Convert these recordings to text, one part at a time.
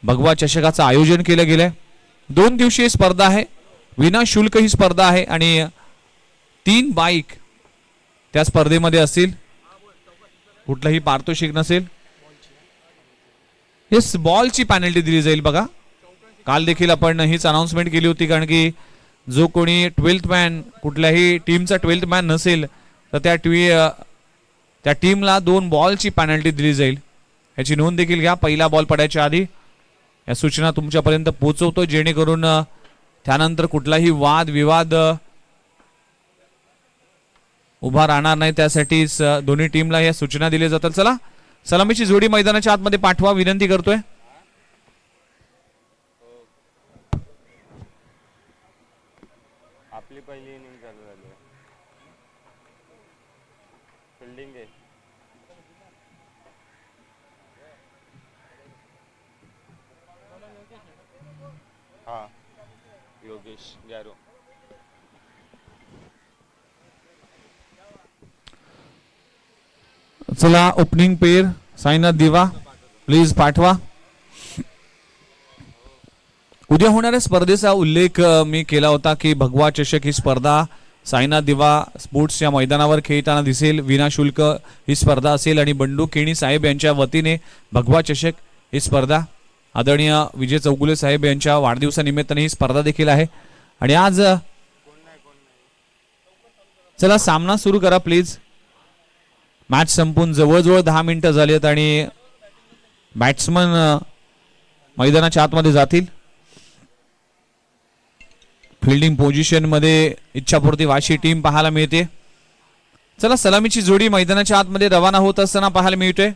भगवा चषकाचं आयोजन केलं गेलंय। 2 दिवसीय स्पर्धा आहे, विनाशुल्क ही स्पर्धा आहे आणि 3 बाईक त्या स्पर्धेमध्ये असतील, कुठलाही पारितोषिक नसेल। येस, बॉलची पेनल्टी दिली जाईल बघा। काल देखील आपण हीच अनाउन्समेंट केली होती, कारण की जो कोणी 12th मॅन कुठल्याही टीमचा 12th मॅन नसेल तर त्या टीमला 2 बॉलची पेनल्टी दिली जाईल, याची नोंद देखील घ्या। पहिला बॉल पडायच्या आधी या सूचना तुमच्यापर्यंत पोहोचवतो, जेणेकरून त्यानंतर कुठलाही वाद विवाद उभा राहणार नाही, त्यासाठीच दोन्ही टीमला या सूचना दिल्या जातात। चला, सलामीची जोडी मैदानाच्या आतमध्ये पाठवा विनंती करतोय। आपली पहिली इनिंग चालू झाली आहे, फिल्डिंग आहे। हा, योगेश गॅरो। चला, ओपनिंग पेयर साईनाथ दिवा प्लीज पाठवा। उद्या होणाऱ्या स्पर्धेचा उल्लेख मी केला होता की भगवा चषक ही स्पर्धा साईनाथ दिवा स्पोर्ट्स या मैदानावर खेळताना दिसेल। विनाशुल्क ही स्पर्धा असेल आणि बंडू केणी साहेब यांच्या वतीने भगवा चषक ही स्पर्धा आदरणीय विजय चौगुले साहेब यांच्या वाढदिवसानिमित्ताने ही स्पर्धा देखील आहे। आणि आज चला सामना सुरू करा प्लीज। मॅच संपून जवळजवळ 10 मिनिटं झाली आहेत आणि बॅट्समन मैदानाच्या आतमध्ये जातील। फिल्डिंग पोझिशन मध्ये इच्छापूर्ती वाशी टीम पाहायला मिळते। चला, सलामीची जोडी मैदानाच्या आतमध्ये रवाना होत असताना पाहायला मिळते।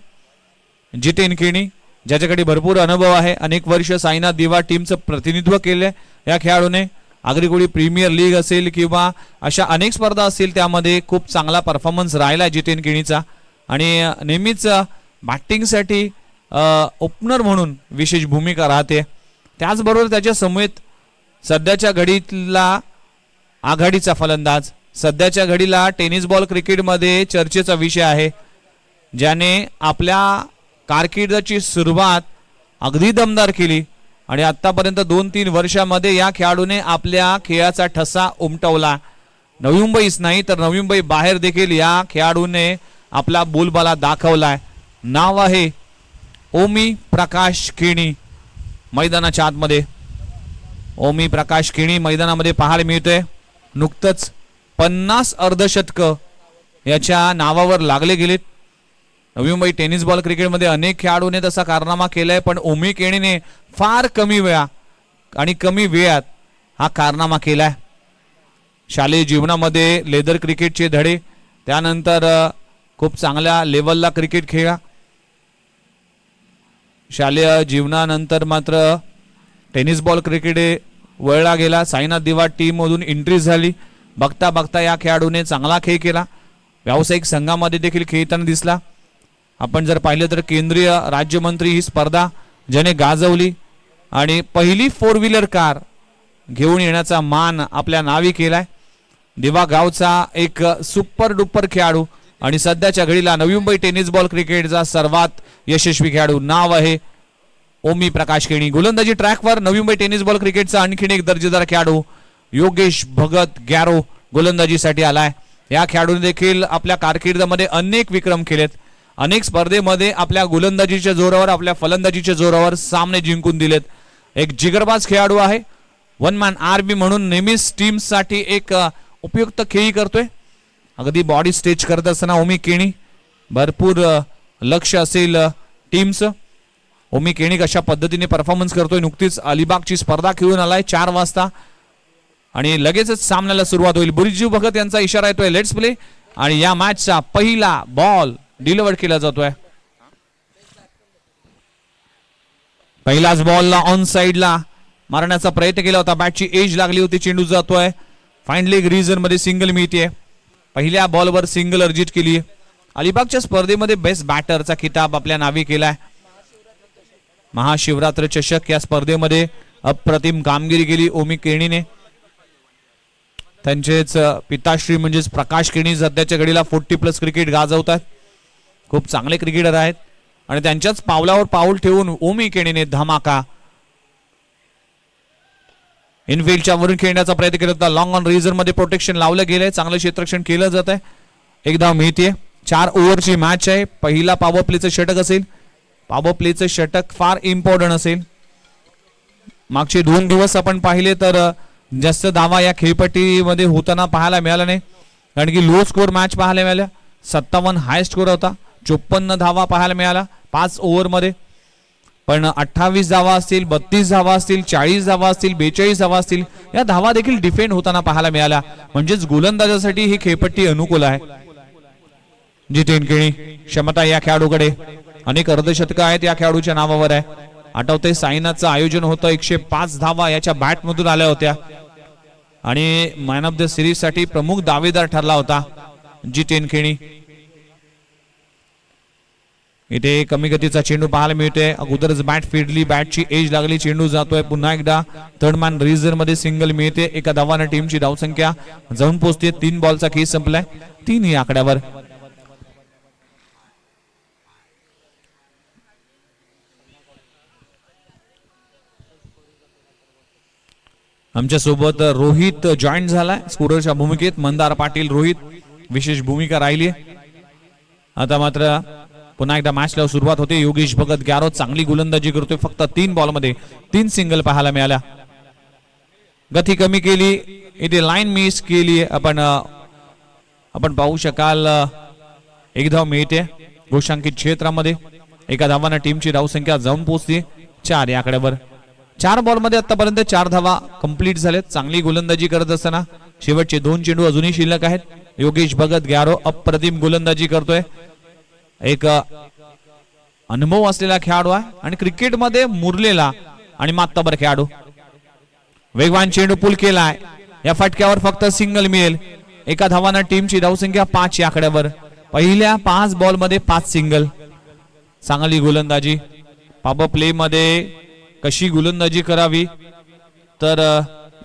जितेन केणी, ज्याच्याकडे भरपूर अनुभव आहे, अनेक वर्ष साईनाथ दिवा टीमचं प्रतिनिधित्व केले या खेळाडूने। आगरीकोडी प्रीमियर लीग असेल किंवा अशा अनेक स्पर्धा असतील, त्यामध्ये खूप चांगला परफॉर्मन्स राहिला जितेन केणीचा आणि नेहमीच बॅटिंगसाठी ओपनर म्हणून विशेष भूमिका राहते। त्याचबरोबर त्याच्या समेत सध्याच्या घडीला आघाडीचा फलंदाज, सध्याच्या घडीला टेनिस बॉल क्रिकेटमध्ये चर्चेचा विषय आहे, ज्याने आपल्या कारकिर्दीची सुरुवात अगदी दमदार केली आणि आतापर्यंत 2-3 वर्षामध्ये या खेळाडूने आपल्या खेळाचा ठसा उमटवला। नवी मुंबईच नाही तर नवी मुंबई बाहेर देखील या खेळाडूने आपला बोलबाला दाखवलाय। नाव आहे ओमी प्रकाश केणी। मैदानाच्या आतमध्ये ओमी प्रकाश केणी मैदानामध्ये पाहायला मिळतोय। नुकतंच 50 अर्धशतक याच्या नावावर लागले गेलेत। नवी मुंबई टेनिस बॉल क्रिकेटमध्ये अनेक खेळाडूने तसा कारनामा केलाय, पण ओमी केणीने फार कमी वेळा आणि कमी वेळात हा कारनामा केलाय। शालेय जीवनामध्ये लेदर क्रिकेटचे धडे, त्यानंतर खूप चांगल्या लेवलला क्रिकेट खेळा। शालेय जीवनानंतर मात्र टेनिस बॉल क्रिकेट वळला गेला। साईनाथ दिवा टीम मधून एंट्री झाली। बघता बघता या खेळाडूने चांगला खेळ केला, व्यावसायिक संघामध्ये देखील खेळताना दिसला। आपण जर पाहिलं तर केंद्रीय राज्यमंत्री ही स्पर्धा ज्याने गाजवली आणि पहिली 4 व्हीलर कार घेऊन येण्याचा मान आपल्या नावी केलाय। दिवा गावचा एक सुपर डुपर खेळाडू आणि सध्याच्या घडीला नवी मुंबई टेनिस बॉल क्रिकेटचा सर्वात यशस्वी खेळाडू, नाव आहे ओमी प्रकाश केणी। गोलंदाजी ट्रॅकवर नवी मुंबई टेनिस बॉल क्रिकेटचा आणखीन एक दर्जेदार खेळाडू योगेश भगत गॅरो गोलंदाजीसाठी आलाय। या खेळाडूने देखील आपल्या कारकिर्दीमध्ये अनेक विक्रम केलेत, अनेक स्पर्धेमध्ये आपल्या गोलंदाजीच्या जोरावर आपल्या फलंदाजीच्या जोरावर सामने जिंकून दिलेत। एक जिगरबाज खेळाडू आहे, 1 मॅन आर्मी म्हणून नेहमीच टीमसाठी एक उपयुक्त खेळी करतोय। अगदी बॉडी स्ट्रेच करत असताना ओमी केणी भरपूर लक्ष असेल टीमचं। ओमी केणी कशा पद्धतीने परफॉर्मन्स करतोय, नुकतीच अलिबागची स्पर्धा खेळून आलाय 4 वाजता आणि लगेचच सामन्याला सुरुवात होईल। बुरिजू भगत यांचा इशारा येतोय लेट्स प्ले आणि या मॅचचा पहिला बॉल डिलिव्हर केला जातोय। पहिलाच बॉलला ऑन साइडला मारण्याचा प्रयत्न केला होता, बॅटची एज लागली होती, चेंडू जातोय फाईन लेग रीजन मध्ये, सिंगल मिळते। पहिल्या बॉलवर सिंगल अर्जित केली। अलिबागच्या स्पर्धेमध्ये बेस्ट बॅटरचा खिताब आपल्या नावी केलाय। महाशिवरात्र चषक या स्पर्धेमध्ये अप्रतिम कामगिरी केली ओमी केणीने। त्यांचेच पिताश्री म्हणजेच प्रकाश केणी सध्याच्या घडीला 40+ क्रिकेट गाजवतात, खूप चांगले क्रिकेटर आहेत आणि त्यांच्याच पावलावर पाऊल ठेवून ओमी केणीने धमाका इनफिल्डच्या वरून खेळण्याचा प्रयत्न केला होता. लॉंग ऑन रिझन मध्ये प्रोटेक्शन लावलं गेलंय. चांगलं क्षेत्ररक्षण केलं जात आहे. एक धाव मिळते. 4 ओव्हरची मॅच आहे. पहिला पॉवर प्लेचं षटक असेल. पॉवर प्लेचं षटक फार इम्पॉर्टंट असेल. मागचे 2 दिवस आपण पाहिले तर जास्त धावा या खेळपट्टीमध्ये होताना पाहायला मिळाला नाही. कारण की लो स्कोर मॅच पाहायला मिळाल्या. 57 हाय स्कोर होता. 54 धावा पाहायला मिळाला 5 ओव्हरमध्ये. पण 28 धावा असतील, 32 धावा असतील, 40 धावा असतील, 42 धावा असतील, या धावा देखील डिफेंड होताना पाहायला मिळाल्या. म्हणजेच गोलंदाजासाठी ही खेळपट्टी अनुकूल आहे. जितेन केणी क्षमता या खेळाडूकडे. अनेक अर्धशतक आहेत या खेळाडूच्या नावावर आहे. आठवते साईनाथचं आयोजन होतं. 105 धावा याच्या बॅटमधून आल्या होत्या आणि मॅन ऑफ द सिरीज साठी प्रमुख दावेदार ठरला होता जितेन केणी. इथे कमी गतीचा चेंडू पाहायला मिळतोय. अगोदरच बॅट फिरली, बॅटची एज लागली, चेंडू जातोय. पुन्हा एकदा थर्ड मॅन रिझर मध्ये सिंगल मिळते. एका धावाने टीमची धावसंख्या जाऊन पोहोचते. 3 बॉलचा खेळ संपलाय. 3 या आकड्यावर. आमच्या सोबत रोहित जॉईन झालाय स्कोररच्या भूमिकेत. मंदार पाटील रोहित विशेष भूमिका राहिली. आता मात्र पुन्हा एकदा मॅचला सुरुवात होते. योगेश भगत ग्यारो चांगली गोलंदाजी करतोय. फक्त 3 बॉलमध्ये 3 सिंगल पाहायला मिळाल्या. गती कमी केली. इथे लाईन मिस केली. आपण पाहू शकाल. एक धाव मिळते घोषांकित क्षेत्रामध्ये. एका धावाने टीमची धावसंख्या जाऊन पोहोचते 4 या आकड्यावर. 4 बॉलमध्ये आतापर्यंत 4 धावा कंप्लीट झाल्यात. चांगली गोलंदाजी करत असताना शेवटचे 2 चेंडू अजूनही शिल्लक आहेत. योगेश भगत ग्यारो अप्रतिम गोलंदाजी करतोय. एक अनुभव असलेला खेळाडू आहे आणि क्रिकेटमध्ये मुरलेला आणि मात्ताबर खेळाडू. वेगवान चेंडू पुल केलाय. या फटक्यावर फक्त सिंगल मिळेल. एका धावाने टीमची धावसंख्या 5 या आकड्यावर. पहिल्या 5 बॉलमध्ये 5 सिंगल. चांगली गोलंदाजी. पॉवर प्ले मध्ये कशी गोलंदाजी करावी तर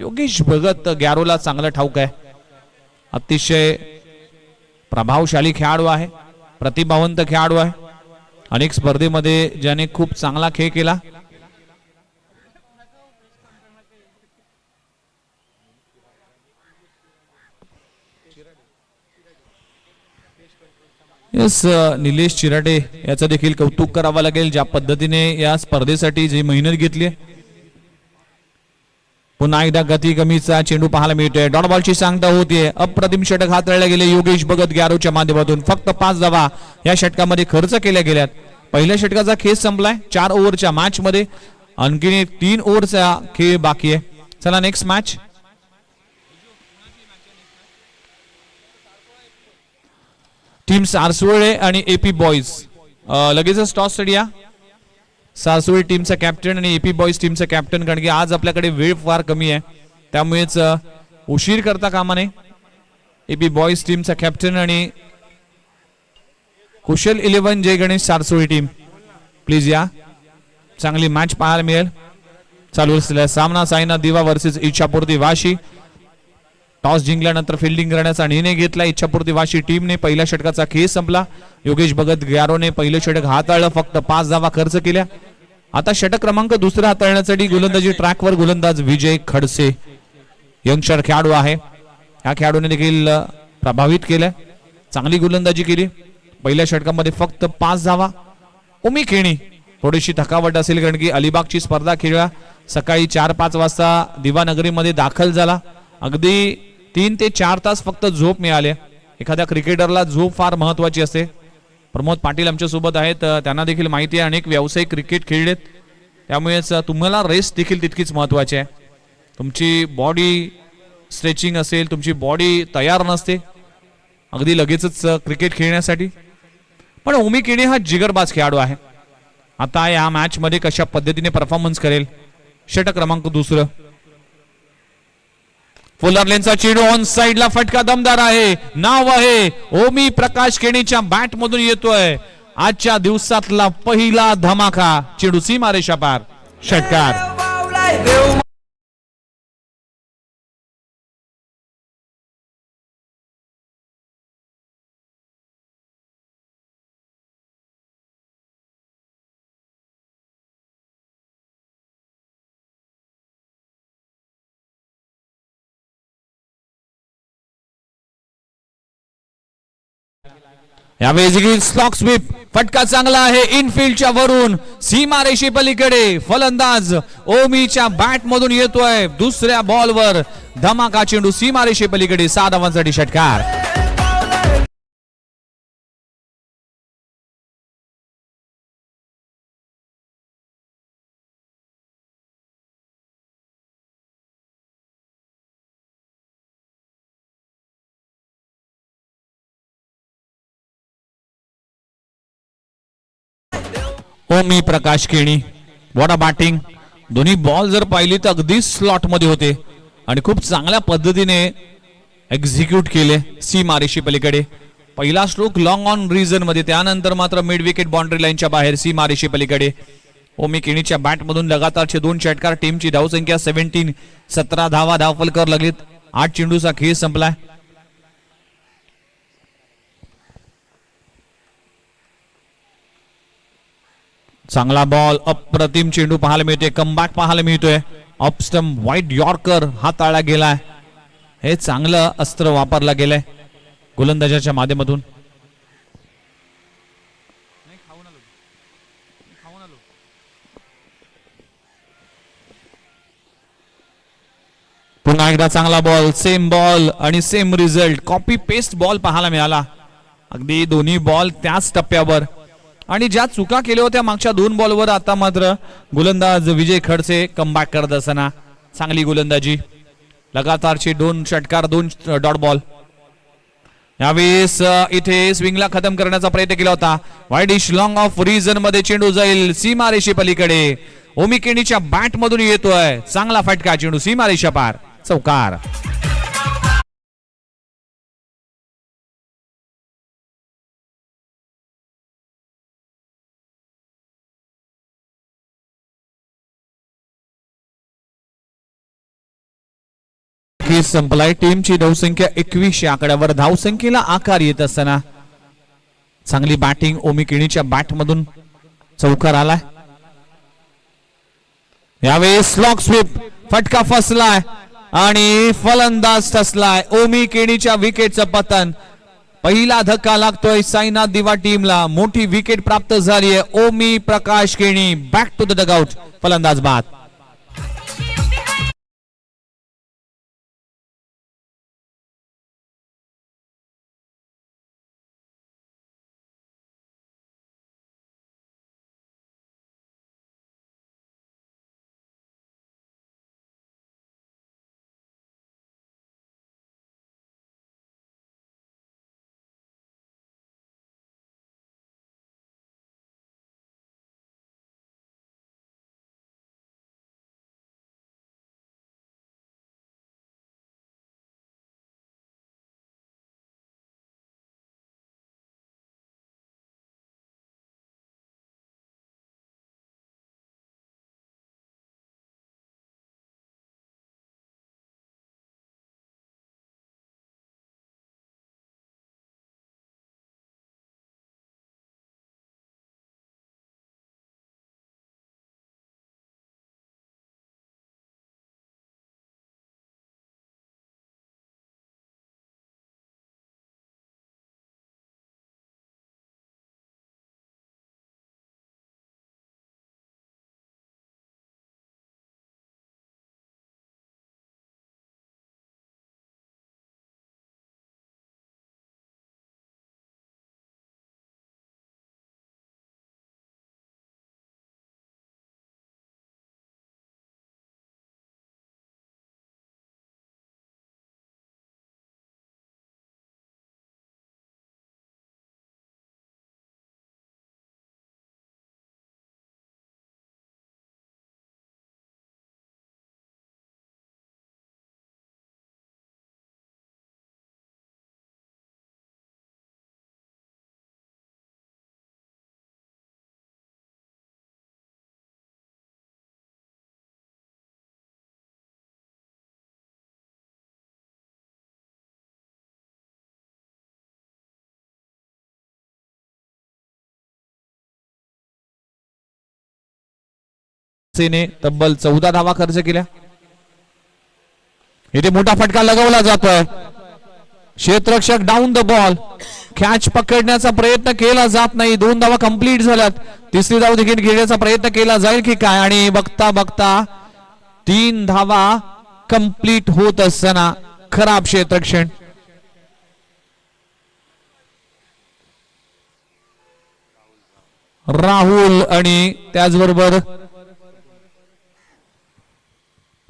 योगेश भगत ग्यारोला चांगलं ठाऊक आहे. अतिशय प्रभावशाली खेळाडू आहे. प्रतिभावंत खेळाडू आहे. अनेक स्पर्धेमध्ये ज्याने खूप चांगला खेळ केला. यस निलेश चिराटे याचं देखील कौतुक करावं लागेल. ज्या पद्धतीने या स्पर्धेसाठी जी मेहनत घेतली. पुन्हा एकदा गती कमीचा चेंडू पाहायला मिळतोय. डॉट बॉलची सांगता होतीये. अप्रतिम षटक हाताळले गेले योगेश भगत ग्यारोच्या माध्यमातून. फक्त 5 धावा या षटकामध्ये खर्च केल्या गेल्यात. पहिल्या षटकाचा खेळ संपलाय. 4 ओव्हरच्या मॅच मध्ये आणखी 3 ओव्हरचा खेळ बाकी आहे. चला नेक्स्ट मॅच. टीम सारसुळे आणि एपी बॉईज. लगेचच टॉस स्टडिया. सारसुळे टीमचा कॅप्टन आणि एपी बॉईज टीमचा कॅप्टन. कारण की आज आपल्याकडे वेळ फार कमी आहे त्यामुळेच उशीर करता कामा नये. एपी बॉईज टीमचा कॅप्टन आणि कुशल 11 जय गणेश सारसुळे टीम प्लीज या. चांगली मॅच पाहायला मिळेल. चालू असलेला सामना साईनाथ दिवा वर्सेस इच्छापूर्ती वाशी. टॉस जिंकल्यानंतर फिल्डिंग करण्याचा निर्णय घेतला इच्छापूर्ती वाशी टीमने. पहिल्या षटकाचा खेळ संपला. योगेश भगत ग्यारोने पहिलं षटक हाताळलं. फक्त 5 धावा खर्च केल्या. आता षटक क्रमांक 2 हाताळण्यासाठी गोलंदाजी ट्रॅकवर गोलंदाज विजय खडसे यंगस्टर खेळाडू आहे. या खेळाडूने देखील प्रभावित केलं. चांगली गोलंदाजी केली. पहिल्या षटकामध्ये फक्त 5 धावा. उमी केणी थोडीशी थकावट असेल कारण की अलिबागची स्पर्धा खेळला. सकाळी 4-5 वाजता दिवानगरीमध्ये दाखल झाला. अगदी 3 ते 4 तास फक्त झोप मिळाले. एखाद्या क्रिकेटरला झोप फार महत्वाची असते. प्रमोद पाटील आमच्या सोबत आहेत. त्यांना देखील माहिती आहे अनेक व्यावसायिक क्रिकेट खेळलेत. त्यामुळेच तुम्हाला रेस्ट देखील तितकीच महत्वाची आहे. तुमची बॉडी स्ट्रेचिंग असेल, तुमची बॉडी तयार नसते अगदी लगेचच क्रिकेट खेळण्यासाठी. पण उमी केणी हा जिगरबाज खेळाडू आहे. आता या मॅच मध्ये कशा पद्धतीने परफॉर्मन्स करेल. षटक क्रमांक 2. फुलर लेनचा चेंडू ऑन साइडला फटका दमदार आहे. नाव आहे ओमी प्रकाश केणीच्या बॅट मधून येतोय. आजच्या दिवसातला पहिला धमाका. चेंडू सीमारेषा पार. षटकार. यावेळी स्लॉक स्वीप फटका चांगला आहे इनफिल्डच्या वरून सीमारेषे पलीकडे फलंदाज ओमीच्या बॅट मधून येतोय दुसऱ्या बॉलवर धमाका चेंडू सीमारेषे पलीकडे 6 धावांसाठी षटकार. ओमी Prakash Keni what a batting. दोन्ही बॉल जर पाहिली तर अगदी स्लॉट मध्ये होते आणि खूप चांगल्या पद्धतीने एक्झिक्यूट केले सीमारेषे पलीकडे. पहिला स्ट्रोक लॉंग ऑन रीजन मध्ये त्यानंतर मात्र मिड विकेट बाउंड्री लाईनच्या बाहेर सीमारेषे पलीकडे. ओमी केणीच्या बॅट मधून लगातारचे 2 षटकार. टीमची धावसंख्या 17. 17 धावा धावफलकर लागलीत. 8 चेंडूचा खेळ संपलाय. चांगला बॉल अप्रतिम चेंडू पाहायला मिळतोय. कमबॅक पाहायला मिळतोय. ऑफ स्टंप व्हाईट यॉर्कर हाताळला गेलाय. हे चांगलं अस्त्र वापरला गेलंय गोलंदाजाच्या माध्यमातून. पुन्हा एकदा चांगला बॉल सेम बॉल आणि same result. Copy paste ball पाहायला मिळाला. अगदी दोन्ही बॉल त्याच टप्प्यावर आणि ज्या चुका केल्या होत्या मागच्या 2 बॉलवर आता मात्र गोलंदाज विजय खडसे कमबॅक करत असताना चांगली गोलंदाजी. लगातारचे 2 षटकार 2 डॉट बॉल. यावेळेस इथे स्विंगला खतम करण्याचा प्रयत्न केला होता. वाईडिश लॉंग ऑफ रिजन मध्ये चेंडू जाईल सीमारेषे पलीकडे. ओमी केणीच्या बॅट मधून येतोय चांगला फटका चेंडू सीमारेषा पार चौकार. संपलाय. टीमची धावसंख्या 21 आकड्यावर. धावसंख्येला आकार येत असताना चांगली बॅटिंग ओमी केणीच्या बॅट मधून चौकार आलाय. यावेळी स्लॉक स्वीप फटका फसलाय आणि फलंदाज ठसलाय. ओमी केणीच्या विकेटचं पतन. पहिला धक्का लागतोय साईनाथ दिवा टीमला. मोठी विकेट प्राप्त झाली आहे. Omi Prakash Keni back to the dugout. फलंदाज बाद. ने तब्बल 14 धावा खर्च केल्या. इथे मोठा फटका लगावला जातोय. क्षेत्ररक्षक डाऊन द बॉल. कॅच पकडण्याचा प्रयत्न केला जात नाही. 2 धावा कंप्लीट झाल्यात. तिसरी धाव देखील घेण्याचा प्रयत्न केला जाईल की काय, आणि बघता बघता 3 धावा कंप्लीट होत असताना खराब क्षेत्ररक्षण. राहुल आणि त्याचबरोबर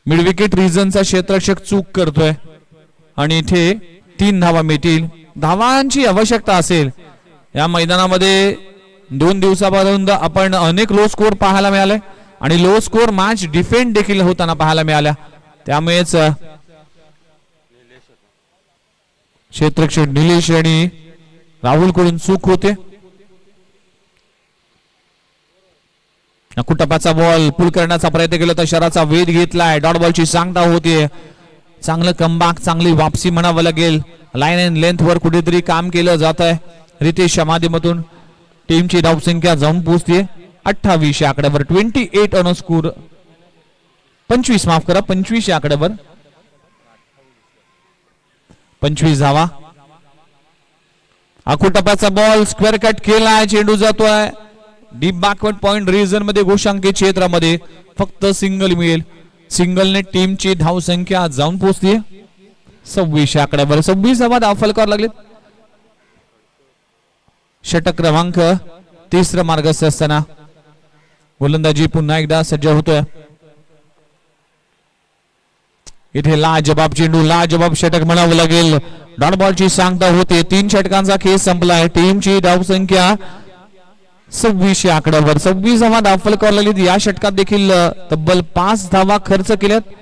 मिड विकेट रिझनचा क्षेत्ररक्षक चूक करतोय आणि इथे 3 धावा मिळतील. धावांची आवश्यकता असेल या मैदानामध्ये. 2 दिवसापासून आपण अनेक लो स्कोर पाहायला मिळाले आणि लो स्कोर मॅच डिफेंड देखील होताना पाहायला मिळाल्या. त्यामुळेच क्षेत्ररक्षक निलेश आणि राहुल कडून चूक होते. कुटपाचा बॉल पुल करण्याचा प्रयत्न केला तर शराचा वेध घेतलाय. डॉट बॉलची सांगता होतीये. चांगलं कमबॅक, चांगली वापसी म्हणावं लागेल. लाईन अँड लेंथ वर कुठेतरी काम केलं जात आहे. रितेशच्या माध्यमातून टीमची धावसंख्या जाऊन पोहोचते 28 या आकड्यावर. 28 ऑन स्कोर. 25 माफ करा, 25 या आकड्यावर 25 धावा. अकुटपाचा बॉल स्क्वेअर कट केलाय. चेंडू जातोय डीप बॅकवर्ड पॉइंट रिजन मध्ये. गोशांकित क्षेत्रामध्ये फक्त सिंगल मिळेल. सिंगलने टीमची धावसंख्या जाऊन पोहोचते 26 या आकड्यावर. 26 धावा धावफलकावर लागलेत. षटक क्रमांक 3 मार्गस्थ असताना गोलंदाजी पुन्हा एकदा सज्ज होतोय. इथे लाजबाब चेंडू, लाजबाब षटक म्हणावं लागेल. डॉट बॉलची सांगता होते. 3 षटकांचा खेळ संपलाय. टीमची धावसंख्या 26 या आकड्यावर. 26 धावा धावफलकावर लागलीत. या षटकात देखील तब्बल 5 धावा खर्च केल्यात.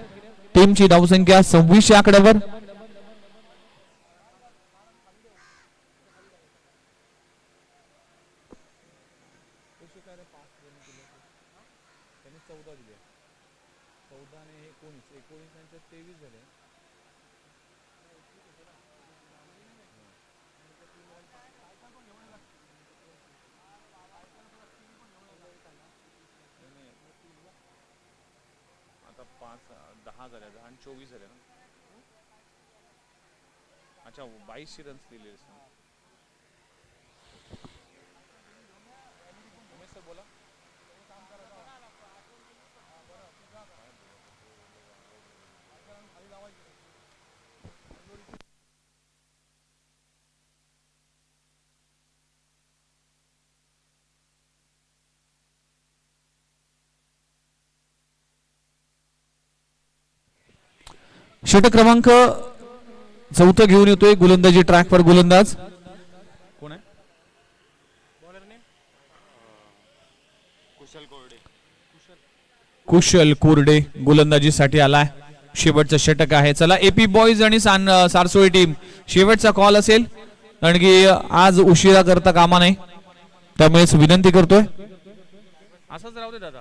टीमची धावसंख्या 26 या आकड्यावर. आता 5 10 झाल्या, 10 आणि 24 झाल्या ना. अच्छा 22 रन्स दिलेले आहेत. उमेश सर बोला. षटक क्रमांक 4 घेऊन येतोय गोलंदाजी ट्रॅकवर. गोलंदाज कोण आहे बॉलर ने? कुशल कोरडे. कुशल कोरडे गोलंदाजीसाठी आलाय. शेवटचं षटक आहे. चला एपी बॉईज आणि सारसोळी टीम शेवटचा कॉल असेल, कारण की आज उशिरा करता कामा नाही. त्यामुळेच विनंती करतोय असंच राहू दे दादा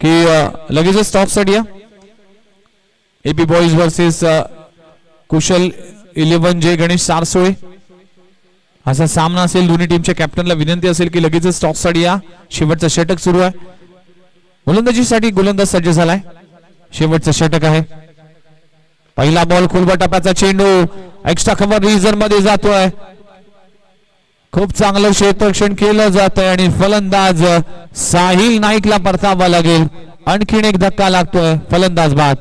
की लगेचच स्टॉप साठी या. एपी बॉईज वर्सेस कुशल 11 जे गणेश सारसोळे असा सामना असेल. दोन्ही टीमच्या कॅप्टनला विनंती असेल की लगेच स्टॉप साठी या. शेवटचं षटक सुरू आहे. गोलंदाजीसाठी गोलंदाज सज्ज झालाय. शेवटचं षटक आहे. पहिला बॉल खोलवा टप्प्याचा चेंडू एक्स्ट्रा कव्हर रिजन मध्ये जातोय. खूप चांगलं क्षेत्ररक्षण केलं जात आहे आणि फलंदाज साहिल नाईकला परतावा लागेल. आणखीन एक धक्का लागतोय. फलंदाज बाद.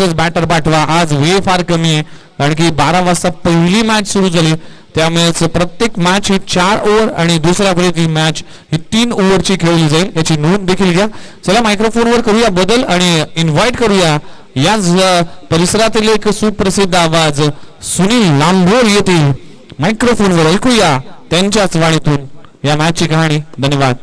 लगेचच बॅटर पाठवा. आज वेळ फार कमी आहे कारण की 12 वाजता पहिली मॅच सुरू झाली. त्यामुळे प्रत्येक मॅच ही 4 ओव्हर आणि दुसऱ्या फळीतील मॅच ही 3 ओव्हरची खेळली जाईल, याची नोंद देखील घ्या. चला मायक्रोफोनवर करूया बदल आणि इन्व्हाइट करूया याच परिसरातील एक सुप्रसिद्ध आवाज सुनील लांभोर येतील मायक्रोफोनवर. ऐकूया त्यांच्याच वाणीतून या मॅचची कहाणी. धन्यवाद.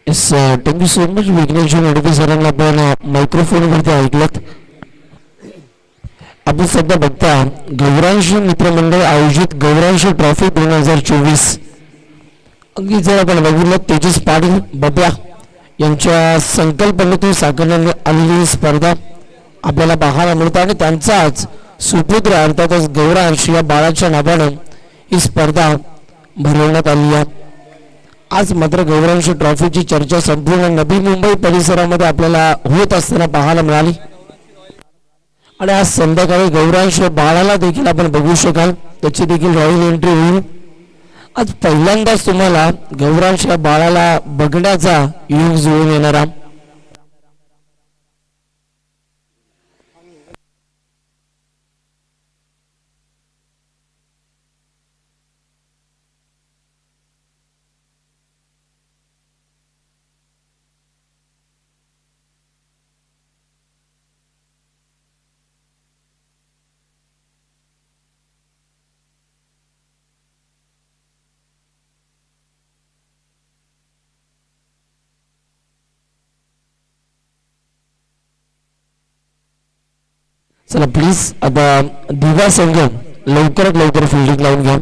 Yes, thank you so much Vighnesh Madke सरांना आपण मायक्रोफोनवरती ऐकलत. आपण सध्या बघता गौरांश मित्रमंडळ आयोजित गौरांश ट्रॉफी 2024. अगदी जर आपण बघितलं तेजस पाटील बब्या यांच्या संकल्पनेतून साकारण्यात आलेली स्पर्धा आपल्याला पाहायला मिळते आणि त्यांचाच सुपुत्र अर्थातच गौरांश या बाळाच्या नावानं ही स्पर्धा भरवण्यात आली आहे. आज मात्र गौरांश ट्रॉफीची चर्चा संपूर्ण नवी मुंबई परिसरामध्ये आपल्याला होत असताना पाहायला मिळाली आणि आज संध्याकाळी गौरांश बाळाला देखील आपण बघू शकाल, त्याची देखील रॉयल एंट्री होईल. आज पहिल्यांदाच तुम्हाला गौरांश या बाळाला बघण्याचा योग जुळून येणारा. चला प्लीज आता दिवा संघम लवकरात लवकर फील्डिंग लावून घ्या.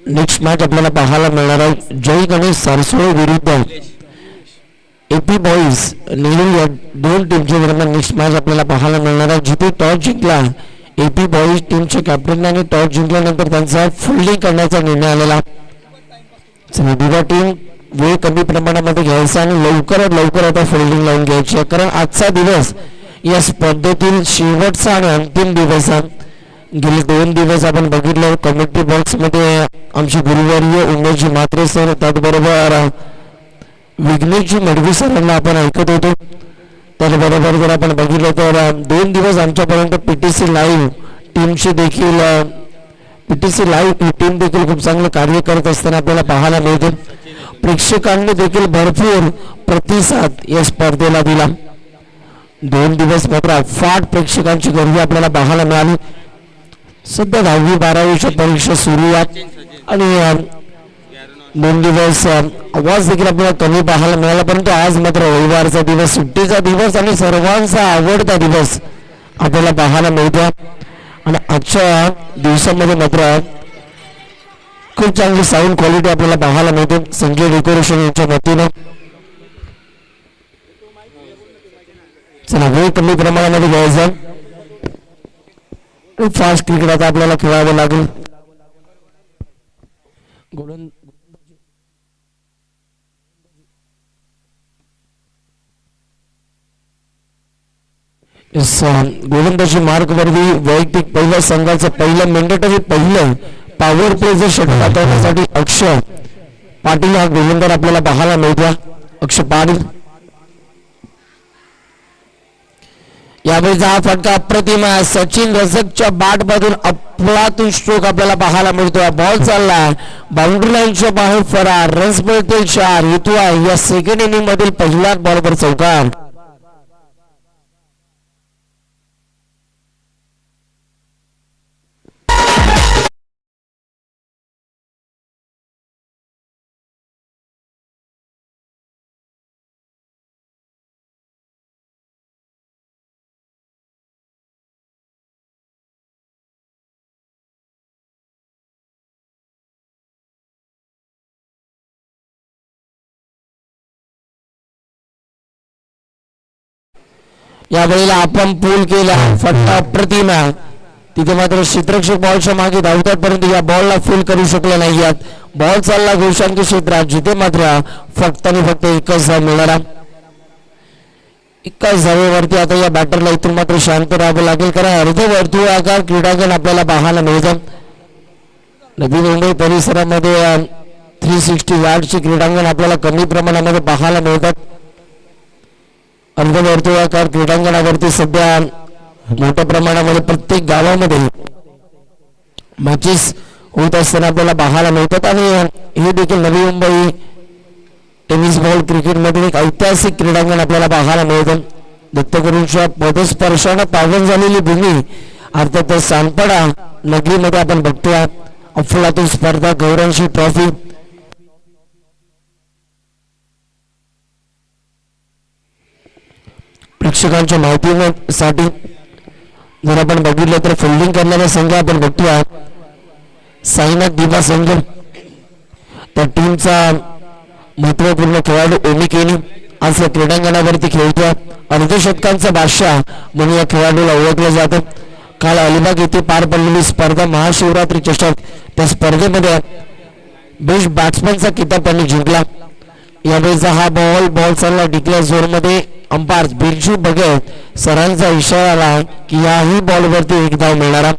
नेक्स्ट मॅच आपल्याला पाहायला मिळणार आहे जय गणेश सारसोळे विरुद्ध एपी बॉईज नेहरू या दोन टीमच्या दरम्यान नेक्स्ट मॅच आपल्याला पाहायला मिळणार आहे, जिथे टॉस जिंकला एपी बॉईज टीमच्या कॅप्टनने. टॉस जिंकल्यानंतर त्यांचा फिल्डिंग करण्याचा निर्णय आलेला. चला दिवा टीम वेळ कमी प्रमाणामध्ये घ्यायचा आणि लवकरात लवकर आता फिल्डिंग लावून घ्यायची आहे, कारण आजचा दिवस या स्पर्धेतील शेवटचा आणि अंतिम दिवस आहे. गेले 2 दिवस आपण बघितलं कमेंट्री बॉक्स मध्ये आमचे गुरुवर्य उमेशजी म्हात्रे सर, त्याचबरोबर विघ्नेशजी मडवी सरांना आपण ऐकत होतो. त्याचबरोबर जर आपण बघितलं तर 2 दिवस आमच्यापर्यंत पीटीसी लाईव्ह टीमची देखील पीटीसी लाईव्ह ही टीम देखील खूप चांगलं कार्य करत असताना आपल्याला पाहायला मिळते. प्रेक्षकांनी देखील भरपूर प्रतिसाद या स्पर्धेला दिला. 2 दिवस मात्र अफाट प्रेक्षकांची गर्दी आपल्याला पाहायला मिळाली. सध्या 10वी 12वीच्या परीक्षा सुरू आहेत आणि 2 दिवस आवाज देखील आपल्याला कमी पाहायला मिळाला, परंतु आज मात्र रविवारचा दिवस, सुट्टीचा दिवस आणि सर्वांचा आवडता दिवस आपल्याला पाहायला मिळतो. आणि आजच्या दिवसामध्ये मात्र खूप चांगली साऊंड क्वालिटी आपल्याला पाहायला मिळते संजय डेकोरेशन यांच्या वतीनं. चला वेळ कमी प्रमाणामध्ये घ्यायचा, फास्ट क्रिकेट आता आपल्याला खेळावं लागेल. गोलंदाजी मार्क वरती वैयक्तिक पहिल्या संघाचं पहिलं मेंडेटरी पहिलं पॉवर प्ले जर षटक हाताळण्यासाठी अक्षय पाटील हा गोलंदाज आपल्याला पाहायला मिळतो. अक्षय पाटील यावेळीचा हा फटका अप्रतिम आहे. सचिन रजकच्या बॅट मधून अफलातून स्ट्रोक आपल्याला पाहायला मिळतोय. बॉल चाललाय बाउंड्री लाईनच्या बाहेर फरार. रन्स मिळतील 4. हेतू आहे या सेकंड इनिंग मधील पहिल्याच बॉलवर चौकार. यावेळेला आपण पूल केला. फटका अप्रतिम आहे. तिथे मात्र क्षेत्ररक्षक बॉलच्या मागे धावतात परंतु या बॉलला फील करू शकले नाही. बॉल चालला घोषांकी क्षेत्रात जिथे मात्र फक्त आणि फक्त एकच धाव मिळाला. एकाच धावेवरती आता या बॅटरला इथून मात्र शांत राहावं लागेल कारण अर्ध वर्तुळाकार क्रीडांगण आपल्याला पाहायला मिळतं. नवी मुंबई परिसरामध्ये 360 यार्डची क्रीडांगण आपल्याला कमी प्रमाणामध्ये पाहायला मिळतात. अर्धवर्तुळाकार क्रीडांगणावरती सध्या मोठ्या प्रमाणामध्ये प्रत्येक गावामध्ये मॅचेस होत असताना आपल्याला पाहायला मिळतात आणि हे देखील नवी मुंबई टेनिस बॉल क्रिकेटमध्ये एक ऐतिहासिक क्रीडांगण आपल्याला पाहायला मिळतं. दत्तगुरूंच्या पदस्पर्शानं पावन झालेली भूमी अर्थात सानपाडा नगरीमध्ये आपण बघतोय. अफलातून स्पर्धा गौरवशी ट्रॉफी प्रेक्षकांच्या माहितीसाठी जर आपण बघितलं तर फिल्डिंग करणाऱ्या संघ आपण बघतोय साईनाथ दिवा संघ. त्या टीमचा महत्वपूर्ण खेळाडू ओमी केनी आज या क्रीडांगणावरती खेळतोय. अर्धशतकांचा बादशाह म्हणून या खेळाडूला ओळखलं जातं. काल अलिबाग येथे पार पडलेली स्पर्धा महाशिवरात्री चषक त्या स्पर्धेमध्ये बेस्ट बॅट्समनचा किताब त्यांनी जिंकला. यावेळेचा हा बॉल चालला डिक्लेअर झोन मध्ये. अंपायर बिरजू भगत सरांचा इशारा आला की याही बॉलवरती एक धाव मिळणार.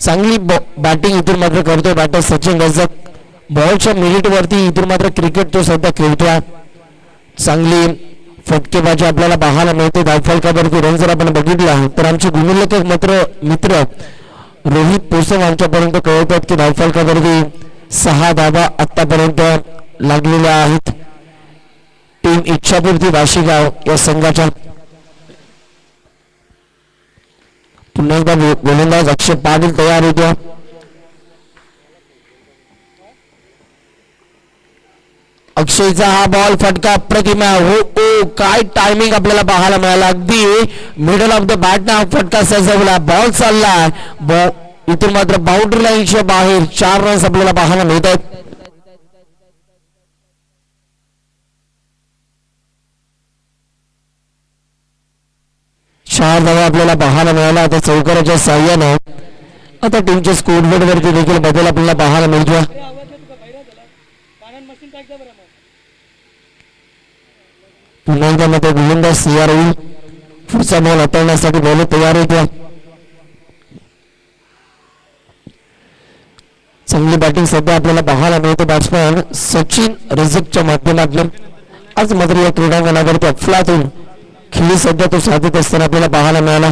चांगली बॅटिंग इथून मात्र करतोय बॅटर सचिन रजक. बॉलच्या मिनिटवरती इथून मात्र क्रिकेट तो सध्या खेळतोय. चांगली फटकेबाजी आपल्याला पाहायला मिळते. धावफलकावरती रन जर आपण बघितला तर आमचे गुणलेखक मित्र रोहित पोसम आमच्यापर्यंत कळवतात की धावफलकावरती 6 धावा आतापर्यंत लागलेल्या आहेत. टीम इच्छापूर्ती वाशीगाव या संघाच्या. पुन्हा एकदा गोलंदाज अक्षय पाटील तयार होतो. अक्षयचा हा बॉल फटका अप्रतिम आहे. हो काय टायमिंग आपल्याला पाहायला मिळाला. अगदी मिडल ऑफ द बॅट ना फटका सजवला. बॉल चालला इथून मात्र बाउंड्री लाईनच्या बाहेर 4 रन्स आपल्याला पाहायला मिळत आहेत. 4 धावा आपल्याला पाहायला मिळाला. आता चौकाराच्या साह्यानं आता टीमच्या स्कोरबोर्ड वरती देखील बदल आपल्याला पाहायला मिळतो. पुन्हा एकदा मध्ये गोलंदाज तयार होईल. पुढचा बॉल हाताळण्यासाठी बॉल तयार होतो. चांगली बॅटिंग सध्या आपल्याला पाहायला मिळते बॅट्समॅन सचिन रजकच्या माध्यमातून. आज मात्र या क्रीडांगणावरती अफलातून खेळी सध्या तो साधत असताना आपल्याला पाहायला मिळाला.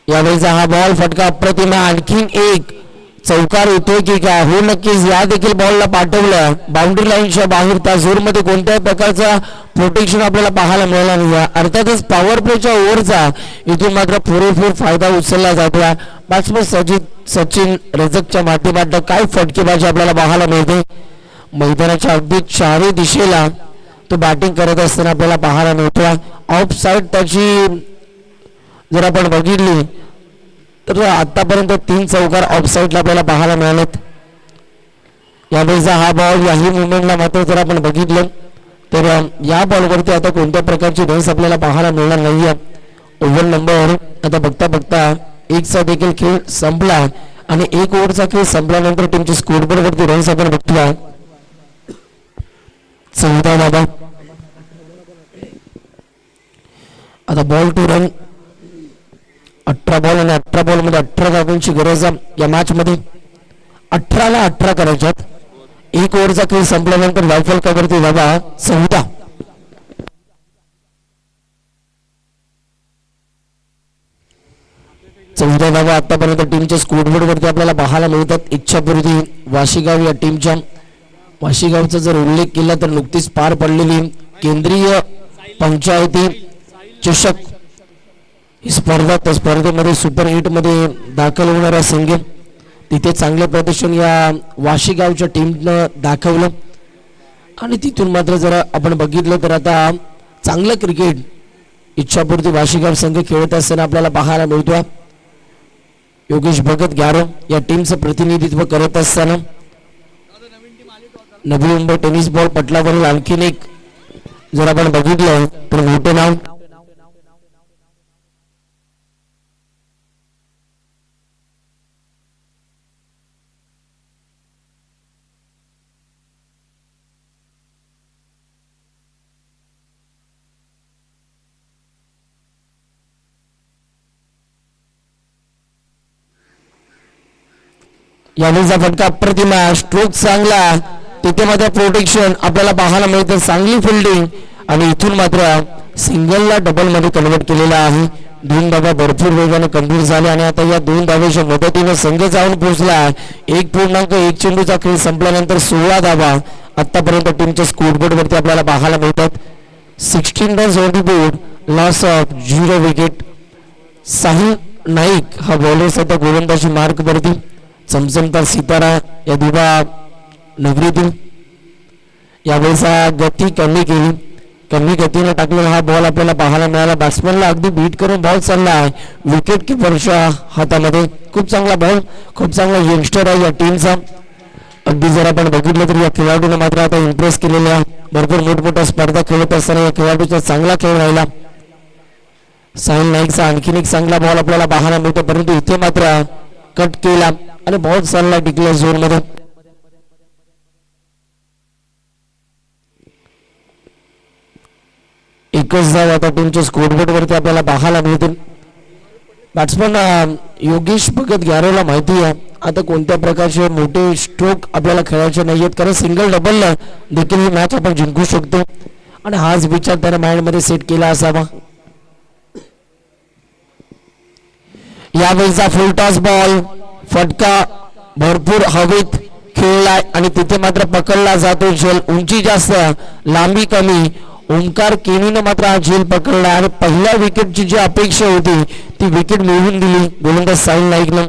यावेळीचा हा बॉल फटका अप्रतिम. आणखीन एक चौकार होतोय की काय. हो नक्कीच या देखील बॉलला पाठवलं बाउंड्री लाईनच्या बाहेर. त्या झोनमध्ये कोणत्याही प्रकारचा प्रोटेक्शन आपल्याला पाहायला मिळाला नाही. अर्थातच पॉवर प्लेच्या ओव्हरचा इथून मात्र पुरेपूर फायदा उचलला जातोय. बॅट्समन सचिन रजकच्या माध्यमातून काय फटकेबाजी आपल्याला पाहायला मिळते. मैदानाच्या अगदी 4ही दिशेला तो बॅटिंग करत असताना आपल्याला पाहायला मिळतोय. ऑफ साईड त्याची जर आपण बघितली तर आतापर्यंत 3 चौकार ऑफ साईडला आपल्याला पाहायला मिळालेत. यावेळेचा हा बॉल याही मुवमेंटला मात्र जर आपण बघितलं तर या बॉलवरती आता कोणत्या प्रकारची रन्स आपल्याला पाहायला मिळणार नाहीये. ओव्हर नंबर आता बघता बघता 1चा देखील खेळ संपला आणि 1 ओव्हरचा खेळ संपल्यानंतर टीमच्या स्कोरबोर्ड वरती रन्स आपण बघतोय 14 धावा. आता बॉल टू रन 18 बॉल आणि 18 बॉल मध्ये 18 धावांची गरज आहे या मॅच मध्ये. 18ला 18 करायच्यात. 1 ओव्हरचा खेळ संपल्यानंतर धावफलकावरती धावा 14. 14 धावा आतापर्यंत टीमच्या स्कोरबोर्ड वरती आपल्याला पाहायला मिळतात. इच्छापूर्ती वाशीगाव या टीमच्या. वाशीगावचा जर उल्लेख केला तर नुकतीच पार पडलेली केंद्रीय पंचायती चषक ही स्पर्धा, त्या स्पर्धेमध्ये सुपर 8 मध्ये दाखल होणारा संघ, तिथे चांगलं प्रदर्शन या वाशीगावच्या टीमनं दाखवलं. आणि तिथून मात्र जर आपण बघितलं तर आता चांगलं क्रिकेट इच्छापूर्ती वाशीगाव संघ खेळत असताना आपल्याला पाहायला मिळतोय. योगेश भगत ग्यारो या टीमचं प्रतिनिधित्व करत असताना नवी मुंबई टेनिस बॉल पटलावरील आणखीन एक जर आपण बघितलं तर मोठे नाव यावेळीचा फटका अप्रतिम, स्ट्रोक चांगला, तिथे मात्र प्रोटेक्शन आपल्याला पाहायला मिळतं. चांगली फिल्डिंग आणि इथून मात्र सिंगलला डबल मध्ये कन्वर्ट केलेला आहे. 2 धावा भरपूर वेगाने कंप्लीट झाले आणि आता या 2 धावेच्या मदतीने संघ जाऊन पोहोचला. 1.1 चेंडूचा खेळ संपल्यानंतर 16 धावा आतापर्यंत टीमच्या स्कोरबोर्ड वरती आपल्याला पाहायला मिळतात. 16 runs on the board, loss of 0 wicket. Sahil Naik हा बॉलर सध्या गोलंदाजी मार्क वरती. चमचमता सितारा या दिवा नगरीतील. यावेळेसा गती कमी केली, कमी गतीने टाकलेला हा बॉल आपल्याला पाहायला मिळाला. बॅट्समॅनला अगदी बीट करून बॉल चालला आहे विकेट किपरच्या हातामध्ये. खूप चांगला बॉल, खूप चांगला यंगस्टर आहे या टीमचा. अगदी जर आपण बघितलं तर या खेळाडूने मात्र आता इम्प्रेस केलेल्या भरपूर मोठमोठ्या स्पर्धा खेळत असताना या खेळाडूचा चांगला खेळ राहिला. साहिल नाईकचा आणखीन एक चांगला बॉल आपल्याला पाहायला मिळतो, परंतु इथे मात्र कट केला आणि बॉल चालला डिक्लेअर झोन मध्ये. एकच धाव आता टीमच्या स्कोरबोर्ड वरती आपल्याला पाहायला मिळतील. बॅट्समन योगेश भगत ग्यारोला माहिती आहे आता कोणत्या प्रकारचे मोठे स्ट्रोक आपल्याला खेळायचे नाहीयेत, कारण सिंगल डबल देखील ही मॅच आपण जिंकू शकतो आणि हाच विचार त्याने माइंड मध्ये सेट केला असावा. यावेळीचा फुल टॉस बॉल, फटका भरपूर हवेत खेळलाय आणि तिथे मात्र पकडला जातो झेल. उंची जास्त, लांबी कमी. ओंकार केनीनं मात्र हा झेल पकडला आणि पहिल्या विकेटची जी अपेक्षा होती ती विकेट मिळवून दिली गोलंदाज साहिल नाईकनं.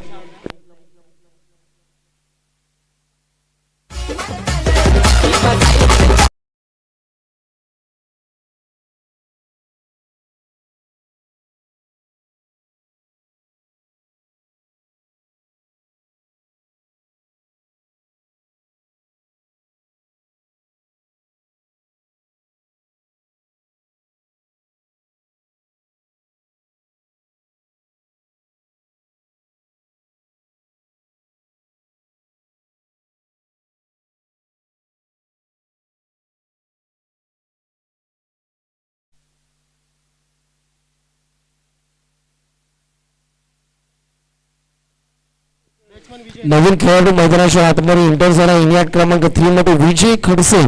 नवीन खेळाडू मैदानाच्या आतमध्ये इंटर झाला. इंडिया क्रमांक 3 मध्ये विजय खडसे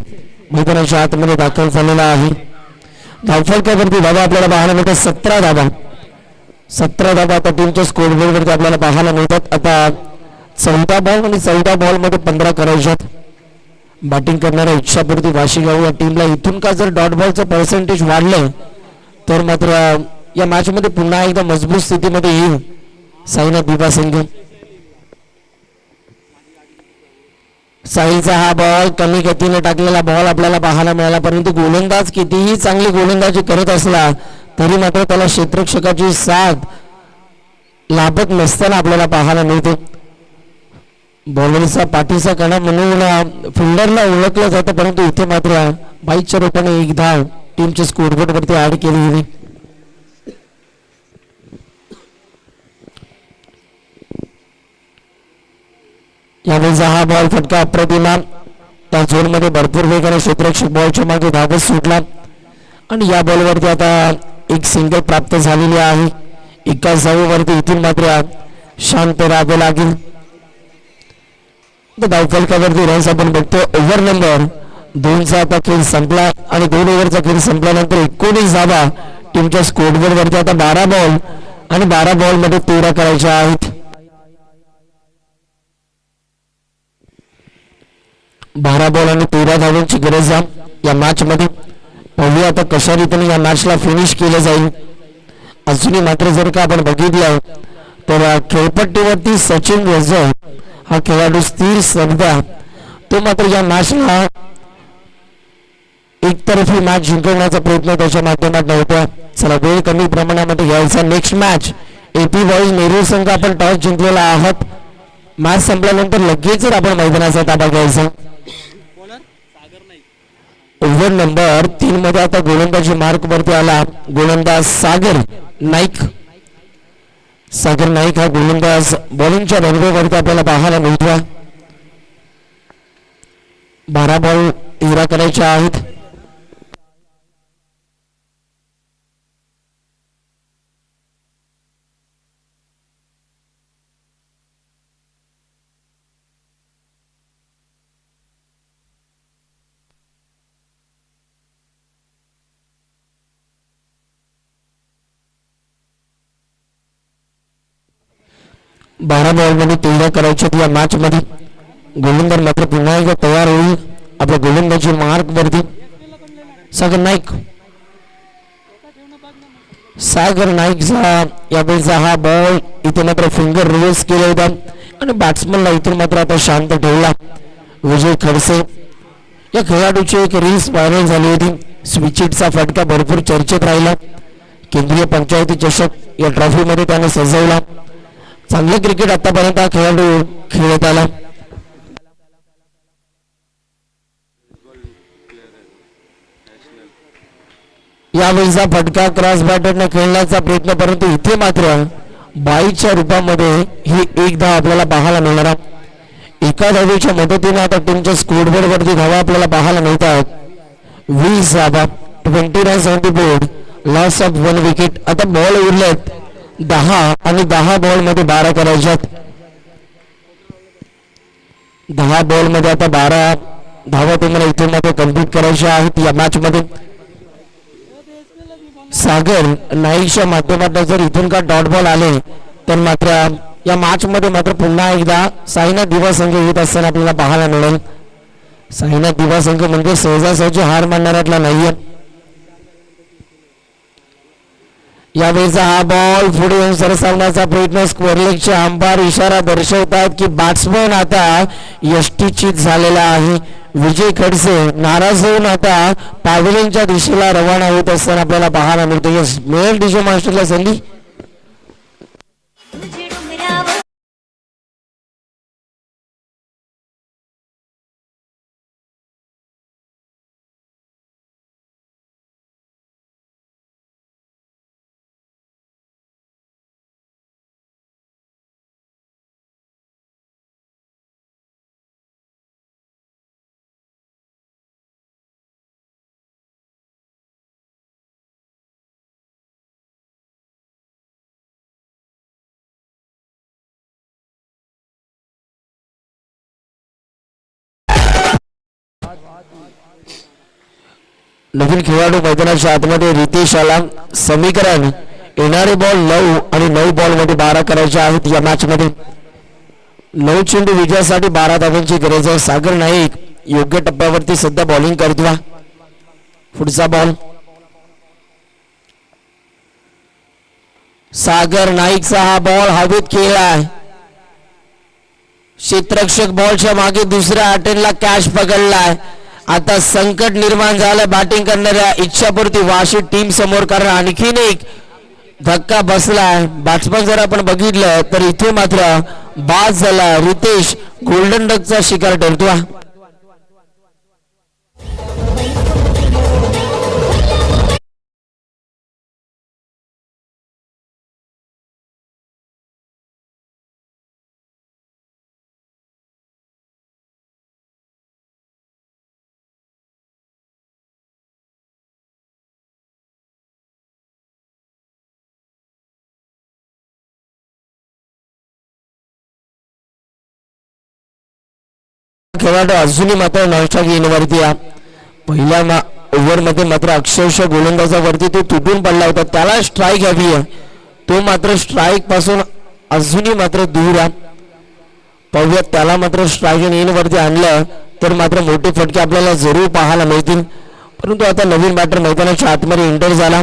मैदानाच्या आतमध्ये दाखल झालेला आहे. धावफलकावरती धावा आपल्याला पाहायला मिळतात 17 धावा. 17 धावा आता टीमच्या स्कोरबोर्ड वरती आपल्याला पाहायला मिळतात. आता 14 बॉल आणि 14 बॉल मध्ये 15 करायच्यात. बॅटिंग करणाऱ्या इच्छापूर्ती वाशीगाव या टीमला इथून का जर डॉट बॉलचं पर्सेंटेज वाढलं तर मात्र या मॅच मध्ये पुन्हा एकदा मजबूत स्थितीमध्ये येईल साईना दिवा संघ. साहिलचा हा बॉल कमी गतीने टाकलेला बॉल आपल्याला पाहायला मिळाला, परंतु गोलंदाज कितीही चांगली गोलंदाजी करत असला तरी मात्र त्याला क्षेत्ररक्षकाची साथ लाभत नसताना आपल्याला पाहायला मिळते. बॉलरचा पाठीचा कणा म्हणून फिल्डरला ओळखलं जातं, परंतु इथे मात्र 22च्या रूपाने एक धाव टीमच्या स्कोरबोर्ड वरती ऍड केली गेली. यावेळीचा हा बॉल फटका अप्रतिमा, त्या झोन मध्ये भरपूर वेगाने क्षेत्ररक्षक बॉलच्या मागे धावत सुटला आणि या बॉलवरती आता एक सिंगल प्राप्त झालेली आहे. एकाच धावेवरती इथून मात्र शांत राहावे लागेल. धावफलकावरती रन्स आपण बघतो. ओव्हर नंबर 2चा आता खेळ संपला आणि 2 ओव्हरचा खेळ संपल्यानंतर 19 धावा टीमच्या स्कोरबोर्ड वरती. आता 12 बॉल आणि 12 बॉल मध्ये 13 करायचे आहेत. 12 बॉल आणि 13 धावांची गरज आहे या मॅच मध्ये. पाहूया आता कशा रीतीने या मॅचला फिनिश केलं जाईल. अजूनही मात्र जर का आपण बघितलं तर खेळपट्टीवरती सचिन वझर हा खेळाडू स्थिर सध्या तो मात्र या मॅचला एकतर्फी मॅच जिंकवण्याचा प्रयत्न त्याच्या माध्यमात नव्हता. चला वेळ कमी प्रमाणामध्ये घ्यायचा. Next match AP boys Nerul संघ आपण टॉस जिंकलेला आहात. मॅच संपल्यानंतर लगेच आपण मैदानाचा ताबा घ्यायचा. ओव्हर नंबर 3 मध्ये आता गोलंदाजी मार्क वरती आला गोलंदाज सागर नाईक. सागर नाईक हा गोलंदाज बॉलिंगच्या रनवेवरती आपल्याला पाहायला मिळतो. 12 बॉल 13 करायचे आहेत. बारा बॉल मध्ये 13 करायचे या मॅच मध्ये. गोलंदाज मात्र पुन्हा एकदा तयार होईल आपल्या गोलंदाजी मार्क वरती. सागर नाईक यावेळेचा हा बॉल इथे मात्र फिंगर रिलीज केला होता आणि बॅट्समनला इथून मात्र आता शांत ठेवला. विजय खडसे या खेळाडूची एक रील्स व्हायरल झाली होती. स्विचिटचा फटका भरपूर चर्चेत राहिला. केंद्रीय पंचायती चषक या ट्रॉफी मध्ये त्याने सजवला. चांगले क्रिकेट आतापर्यंत हा खेळाडू खेळत आला. यावेळीचा फटका क्रॉस बॅटरने खेळण्याचा प्रयत्न परंतु इथे मात्र बाईच्या रूपामध्ये ही एक धाव आपल्याला पाहायला मिळणार आहे. एका धावेच्या मदतीने आता टीमच्या स्कोरबोर्ड वरती धावा आपल्याला पाहायला मिळतात. 20 धावा 20 runs on the board. Loss of 1 wicket. आता बॉल उरलेत 10 आणि 10 बॉल मध्ये 12 करायच्यात. 10 बॉल मध्ये आता 12 धावा तुम्हाला इथून मध्ये कंप्लीट करायच्या आहेत या मॅच मध्ये. सागर नाईकच्या माध्यमातून जर इथून का डॉट बॉल आले तर मात्र या मॅच मध्ये मात्र पुन्हा एकदा साईनाथ दिवा संघ येत असताना आपल्याला पाहायला मिळेल. साईनाथ दिवा संघ म्हणजे सहजासहजी हार मानणाऱ्यातला नाहीये. यावेळेचा हा बॉल पुढे येऊन सरसावण्याचा प्रयत्न. स्क्वेअरलेगचे अंपायर इशारा दर्शवतात की बॅट्समन आता यष्टीचित झालेला आहे. विजय खडसे नाराज होऊन आता पॅव्हिलियनच्या दिशेला रवाना होत असताना आपल्याला पाहायला मिळतो. यस मेल डीजे मास्टरला संधी. नवीन खेळाडू मैदानाच्या आतमध्ये रितेश आला. समीकरण येणारे बॉल 9 आणि 9 बॉल मध्ये 12 करायचे आहेत या मॅच मध्ये. 9 चेंडू विजयासाठी 12 धावांची गरज आहे. सागर नाईक योग्य टप्प्यावरती सध्या बॉलिंग करतोय. पुढचा बॉल सागर नाईकचा हा बॉल हवेत खेळलाय. क्षेत्ररक्षक बॉलच्या मागे दुसऱ्या अटेंडला कॅच पकडलाय. आता संकट निर्माण झालं बॅटिंग करणाऱ्या इच्छापूर्ती वाशी टीम समोर, कारण आणखीन एक धक्का बसलाय. बॅट्समन जर आपण बघितलं तर इथे मात्र बाद झाला. रितेश गोल्डन डकचा शिकार ठरतो. खेळाडू अजूनही मात्र नॉनस्टॉप येण्यावरती आहे. पहिल्या ओव्हर मध्ये मात्र अक्षरशः गोलंदाजावरती तो तुटून पडला होता. त्याला स्ट्राईक हवी आहे तो मात्र स्ट्राईक पासून अजूनही मात्र दूर आहे. पाहूया त्याला मात्र स्ट्राईक इन वरती आणलं तर मात्र मोठे फटके आपल्याला जरूर पाहायला मिळतील. परंतु आता नवीन बॅटर मैदानाच्या आतमध्ये एंटर झाला.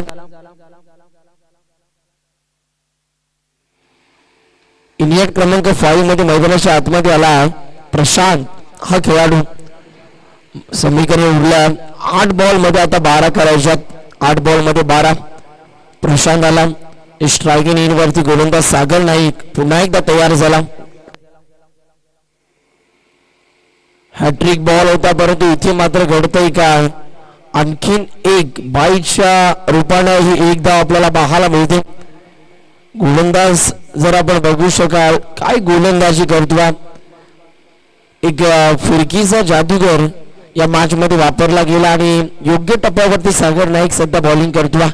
इंडियन क्रमांक 5 मध्ये मैदानाच्या आतमध्ये आला प्रशांत हा खेळाडू. समीकरण उरल्या 8 बॉल मध्ये आता 12 करायच्यात. 8 बॉल मध्ये 12. प्रशांत आला. स्ट्रायकिंग इन वरती गोलंदाज सागर नाईक पुन्हा एकदा तयार झाला. हॅट्रिक बॉल होता परंतु इथे मात्र घडतंय काय, आणखीन एक बाईच्या रूपानं ही एक धाव आपल्याला पाहायला मिळते. गोलंदाज जर आपण बघू शकाल काय गोलंदाजी करतो. एक फिरकीचा जादूगर या मॅच मध्ये वापरला गेला आणि योग्य टप्प्यावरती सागर नाईक सध्या बॉलिंग करतो.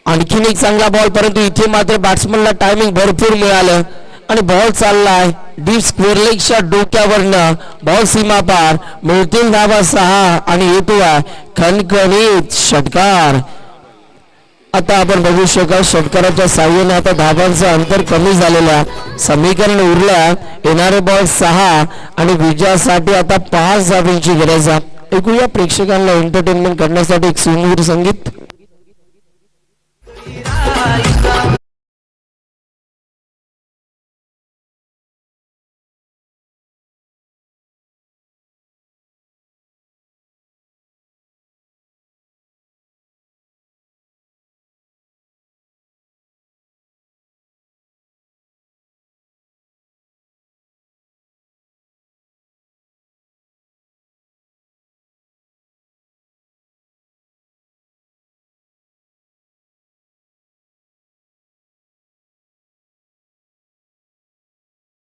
आणखीन एक चांगला बॉल परंतु इथे मात्र बॅट्समनला टायमिंग भरपूर मिळालं आणि बॉल चाललाय डीप स्क्वेअर लेगच्या डोक्यावरनं. बॉल सीमा पार, मिळतील धावा 6 आणि येतो खणखणीत षटकार. आता आपण बघू शकाल षटकाराच्या साह्याने आता धावांचं अंतर कमी झालेलं. समीकरण उरल्या येणारे बॉल 6 आणि विजयासाठी आता 5 धावांची गरज आहे. ऐकूया प्रेक्षकांना एंटरटेनमेंट करण्यासाठी एक सुंदर संगीत.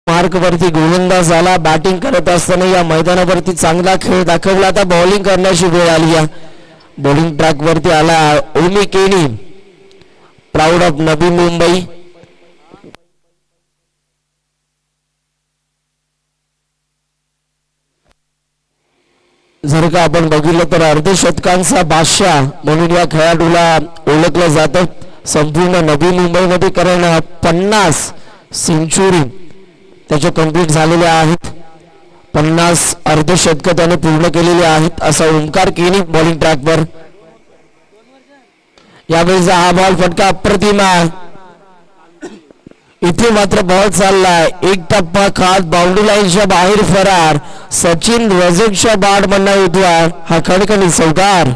मार्क वरती गोलंदाज झाला. बॅटिंग करत असताना या मैदानावरती चांगला खेळ दाखवला. आता बॉलिंग करण्याची वेळ आली आहे. बॉलिंग ट्रॅक वरती आला ओमी केनी, प्राऊड ऑफ नवी मुंबई. जर का आपण बघितलं तर अर्धशतकांचा बादशाह म्हणून या खेळाडूला ओळखलं जातं. संपूर्ण नवी मुंबईमध्ये कारण 50 सेंचुरी त्याच्या कंप्लीट झालेल्या आहेत. 50 अर्धशतक त्याने पूर्ण केलेली आहेत असा ओंकार केनी बॉलिंग ट्रॅकवर. यावेळेचा हा बॉल फटका अप्रतिम आहे. इथे मात्र बॉल चाललाय एक टप्पा खात बाउंड्री लाईनच्या बाहेर फरार. सचिन रजकच्या बॅट म्हणणं येतो हा खणखणी चौकार.